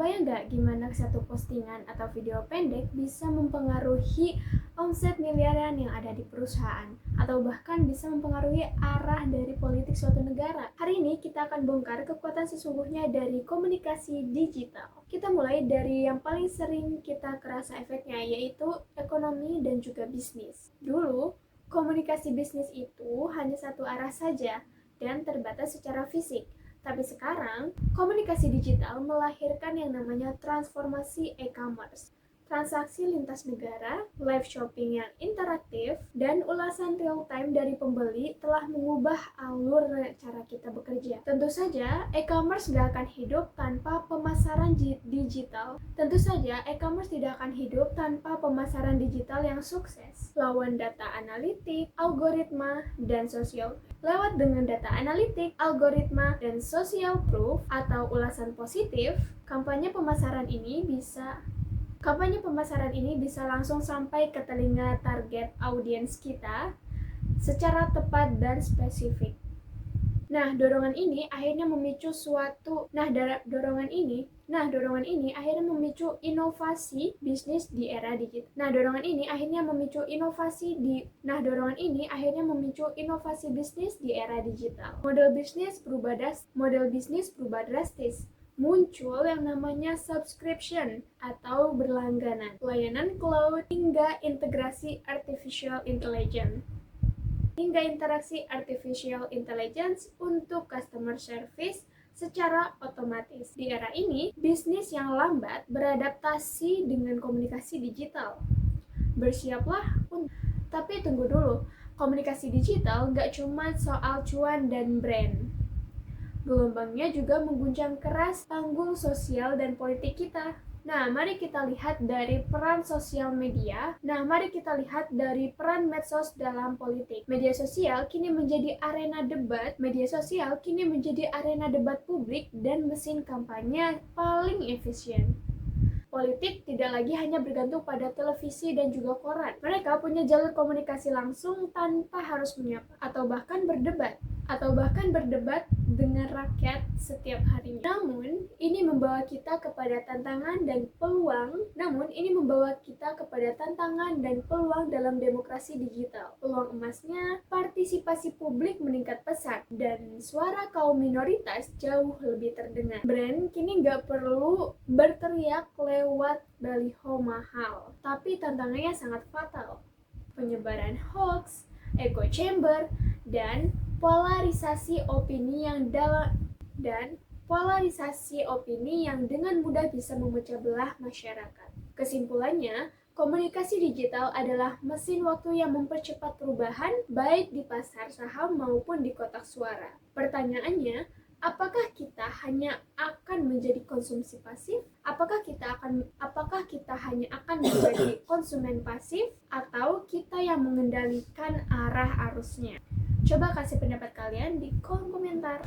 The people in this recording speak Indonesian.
Kebayang nggak gimana satu postingan atau video pendek bisa mempengaruhi omset miliaran yang ada di perusahaan, atau bahkan bisa mempengaruhi arah dari politik suatu negara? Hari ini kita akan bongkar kekuatan sesungguhnya dari komunikasi digital. Kita mulai dari yang paling sering kita kerasa efeknya, yaitu ekonomi dan juga bisnis. Dulu, komunikasi bisnis itu hanya satu arah saja dan terbatas secara fisik. Tapi sekarang, komunikasi digital melahirkan yang namanya transformasi e-commerce. Transaksi lintas negara, live shopping yang interaktif, dan ulasan real-time dari pembeli telah mengubah alur cara kita bekerja. Tentu saja, e-commerce tidak akan hidup tanpa pemasaran digital. Tentu saja, e-commerce tidak akan hidup tanpa pemasaran digital yang sukses. Lawan data analitik, algoritma, dan sosial. Lewat dengan data analitik, algoritma, dan social proof atau ulasan positif, kampanye pemasaran ini bisa langsung sampai ke telinga target audiens kita secara tepat dan spesifik. Dorongan ini akhirnya memicu inovasi bisnis di era digital. Model bisnis berubah drastis. Muncul yang namanya subscription atau berlangganan, layanan cloud, hingga interaksi artificial intelligence untuk customer service secara otomatis. Di era ini, bisnis yang lambat beradaptasi dengan komunikasi digital. Tapi tunggu dulu, komunikasi digital nggak cuma soal cuan dan brand. Gelombangnya juga mengguncang keras panggung sosial dan politik kita. Mari kita lihat dari peran medsos dalam politik. Media sosial kini menjadi arena debat publik dan mesin kampanye paling efisien. Politik tidak lagi hanya bergantung pada televisi dan juga koran. Mereka punya jalur komunikasi langsung tanpa harus menyapa atau bahkan berdebat dengan rakyat setiap harinya. Namun, ini membawa kita kepada tantangan dan peluang dalam demokrasi digital. Peluang emasnya, partisipasi publik meningkat pesat dan suara kaum minoritas jauh lebih terdengar. Brand kini nggak perlu berteriak lewat baliho mahal, tapi tantangannya sangat fatal. Penyebaran hoax, echo chamber, dan polarisasi opini yang dengan mudah bisa memecah belah masyarakat. Kesimpulannya, komunikasi digital adalah mesin waktu yang mempercepat perubahan baik di pasar saham maupun di kotak suara. Pertanyaannya, apakah kita hanya akan menjadi konsumsi pasif? Apakah kita hanya akan menjadi konsumen pasif, atau kita yang mengendalikan arah arusnya? Coba kasih pendapat kalian di kolom komentar.